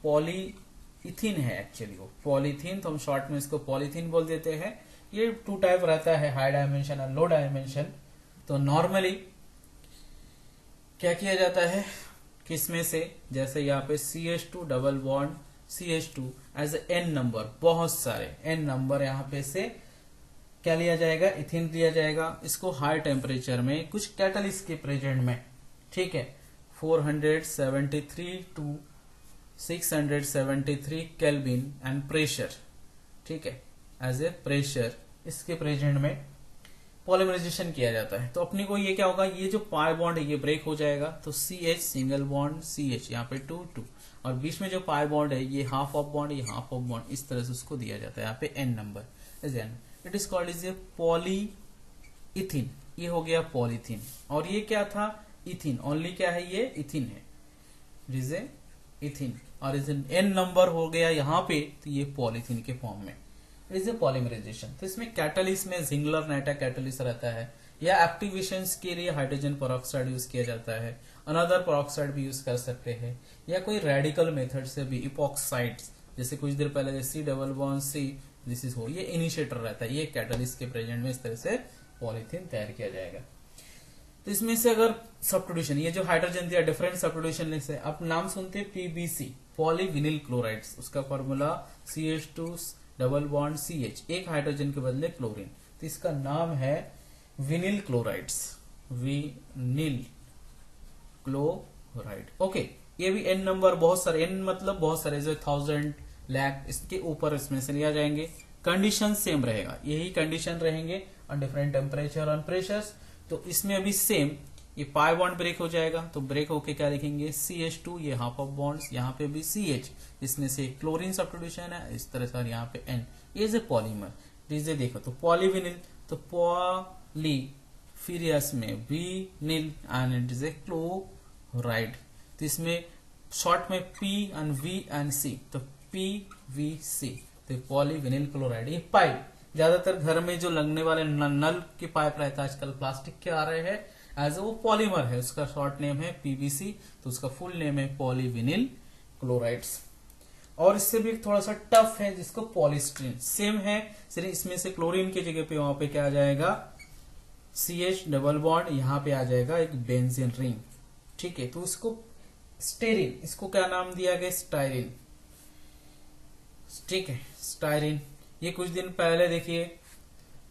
पॉलीइथीन है एक्चुअली वो पॉलीथीन, तो हम शॉर्ट में इसको पॉलीथीन बोल देते हैं। ये 2 टाइप रहता है, हाई डायमेंशन और लो डायमेंशन। तो नॉर्मली क्या किया जाता है किसमें से, जैसे यहाँ पे CH2 double bond CH2 as N number, बहुत सारे N नंबर यहाँ पे से क्या लिया जाएगा, इथिन लिया जाएगा। इसको हाई टेम्परेचर में कुछ कैटलिस्ट के प्रेजेंट में, ठीक है, 473 टू 673 केल्विन एंड प्रेशर, ठीक है, एज ए प्रेशर, इसके प्रेजेंट में पॉलीमराइजेशन किया जाता है। तो अपने को ये क्या होगा, ये जो पाई बॉन्ड है ये ब्रेक हो जाएगा, तो CH सिंगल बॉन्ड CH, यहाँ पे 2 2, और बीच में जो पाई बॉन्ड है ये हाफ ऑफ बॉन्ड, ये हाफ ऑफ बॉन्ड, इस तरह से उसको दिया जाता है। यहाँ पे N number is N, it is called is a polyethene. ये हो गया पॉलीथीन। और ये क्या था, इथिन, ओनली क्या है, ये इथिन है, इट इज ए इथिन, और इज N नंबर हो गया यहाँ पे, तो ये पॉलीथीन के फॉर्म में, इट इज ए पॉलीमराइजेशन। तो इसमें कैटलिस्ट में जिंगलर नाइट्रा कैटलिस्ट रहता है, या एक्टिवेशन के लिए हाइड्रोजन पेरोक्साइड यूज किया जाता है, अनदर पेरोक्साइड भी यूज कर सकते हैं, या कोई रेडिकल मेथड से भी इपॉक्साइड्स, जैसे कुछ देर पहले C double bond C, this is हो, ये इनिशिएटर रहता है। ये कैटलिस्ट के प्रेजेंट में इस तरह से पॉलीथीन तैयार किया जाएगा। तो इसमें से अगर सब्स्टिट्यूशन, ये जो हाइड्रोजन दिया डिफरेंट सब्स्टिट्यूशन से, आप नाम सुनते हैं PBC, पॉलीविनिल क्लोराइड्स, उसका formula CH2 double bond CH, एक हाइड्रोजन के बदले क्लोरीन, तो इसका नाम है विनिल क्लोराइड्स, विनिल क्लोराइड। ओके, ये भी N नंबर, बहुत सारे N मतलब बहुत सारे, जो 1000 लाख, इसके ऊपर इसमें से लिया जाएंगे। कंडीशन सेम रहेगा, यही कंडीशन रहेंगे on different temperature on pressures. तो इसमें अभी सेम, ये पाई बॉन्ड ब्रेक हो जाएगा, तो ब्रेक होके क्या लिखेंगे, CH2, ये हाफ ऑफ बॉन्ड्स, यहाँ पे भी CH, इसमें से क्लोरीन सब्स्टिट्यूशन है इस तरह से, यहाँ पे N, ये इज ए पॉलीमर। डीजे देखो, तो पॉलीविनिल, तो पॉली, फिर इसमें vinyl and it is a chloride. तो इसमें शॉर्ट में P and V and C, तो PVC, तो पॉलीविनिल क्लोराइड। ये पाइप ज्यादातर घर में जो लगने वाले नल के पाइप रहता है, आजकल प्लास्टिक के आ रहे हैं, एज वो पॉलीमर है, उसका शॉर्ट नेम है PVC, तो उसका फुल नेम है पॉलीविनिल क्लोराइड्स। और इससे भी थोड़ा सा टफ है, जिसको पॉलीस्टीरीन, सेम है, सिर्फ इसमें से क्लोरीन की जगह पे वहां पे क्या आ जाएगा, CH डबल बॉन्ड, यहाँ पे आ जाएगा एक बेंजीन रिंग, ठीक है। तो उसको स्टेरिन, इसको क्या नाम दिया गया, स्टायरिन, ठीक है, स्टायरिन। ये कुछ दिन पहले देखिए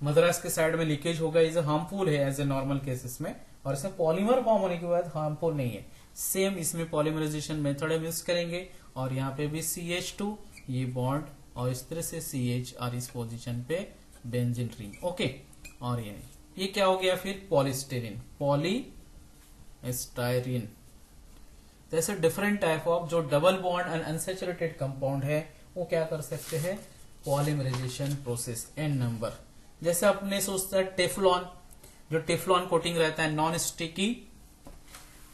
मद्रास के साइड में लीकेज होगा, इज हार्मफुल है एज ए नॉर्मल केसेस में, और इसमें पॉलीमर फॉर्म होने के बाद हार्मफुल नहीं है। सेम इसमें पॉलीमराइजेशन मेथड हम यूज करेंगे, और यहाँ पे भी CH2 ये बॉन्ड, और इस तरह से CH और इस पोजीशन पे बेंजीन रिंग, ओके। और ये क्या हो गया फिर, पॉलीस्टेरिन, पॉलीस्टायरिन। जैसे डिफरेंट टाइप ऑफ जो double bond and unsaturated compound है वो क्या कर सकते हैं, पॉलीमराइजेशन प्रोसेस, एन नंबर। जैसे अपने सोचते हैं टेफ्लॉन, जो टेफ्लॉन कोटिंग रहता है, नॉन स्टिकी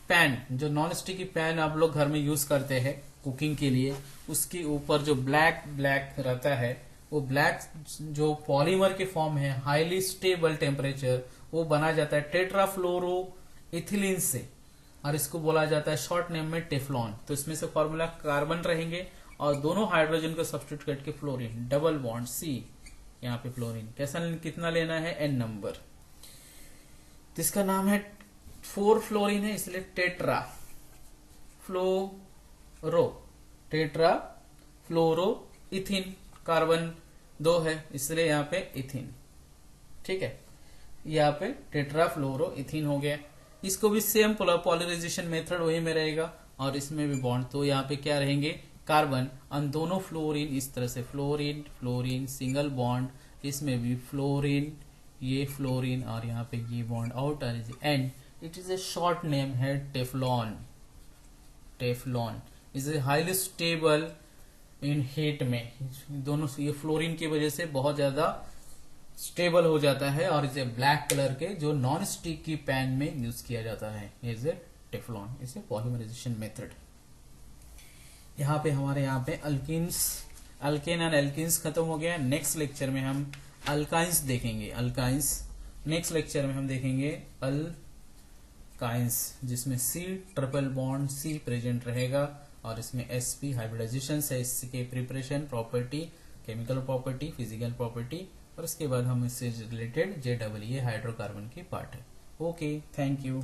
पैन, जो नॉन स्टिकी पैन आप लोग घर में यूज करते हैं कुकिंग के लिए, उसके ऊपर जो ब्लैक रहता है, वो ब्लैक जो पॉलीमर के फॉर्म है, हाईली स्टेबल टेम्परेचर, वो बना जाता है टेट्राफ्लोरो इथिलीन से, और इसको बोला जाता है शॉर्ट नेम में टेफ्लॉन। तो इसमें से फॉर्मूला कार्बन रहेंगे, और दोनों हाइड्रोजन को सब्स्टिट्यूट करके फ्लोरीन, डबल बॉन्ड C, यहाँ पे फ्लोरीन कैसा कितना लेना है, N नंबर। तो इसका नाम है 4 फ्लोरीन है, इसलिए टेट्रा फ्लोरो इथिन, कार्बन 2 है इसलिए यहाँ पे इथिन, ठीक है, यहाँ पे टेट्रा फ्लोरो इथिन हो गया। इसको भी सेम पॉलिमराइजेशन मेथड वही में रहेगा, और इसमें भी बॉन्ड, तो यहाँ पे क्या रहेंगे, कार्बन, और दोनों फ्लोरीन, इस तरह से फ्लोरीन फ्लोरीन सिंगल बॉन्ड, इसमें भी फ्लोरीन, ये फ्लोरीन, और यहाँ पे ये bond out, and it is a short name है Teflon. Teflon is a highly stable in heat में, दोनों ये फ्लोरीन की वजह से बहुत ज्यादा स्टेबल हो जाता है, और इसे ब्लैक कलर के जो नॉन स्टिक की पैन में यूज किया जाता है, इज ए टेफ्लॉन, इसे पॉलीमराइजेशन मेथड। यहाँ पे हमारे यहाँ पे अल्केन एंड एल्किन्स खत्म हो गया। नेक्स्ट लेक्चर में हम अल्काइंस देखेंगे, अल्काइंस। नेक्स्ट लेक्चर में हम देखेंगे अल्काइंस, जिसमें C triple bond C present रहेगा, और इसमें sp हाइब्रिडाइजेशन है, इसके preparation, property, chemical property, physical property, और इसके बाद हम इससे रिलेटेड JEE हाइड्रोकार्बन की पार्ट है। Okay, thank you.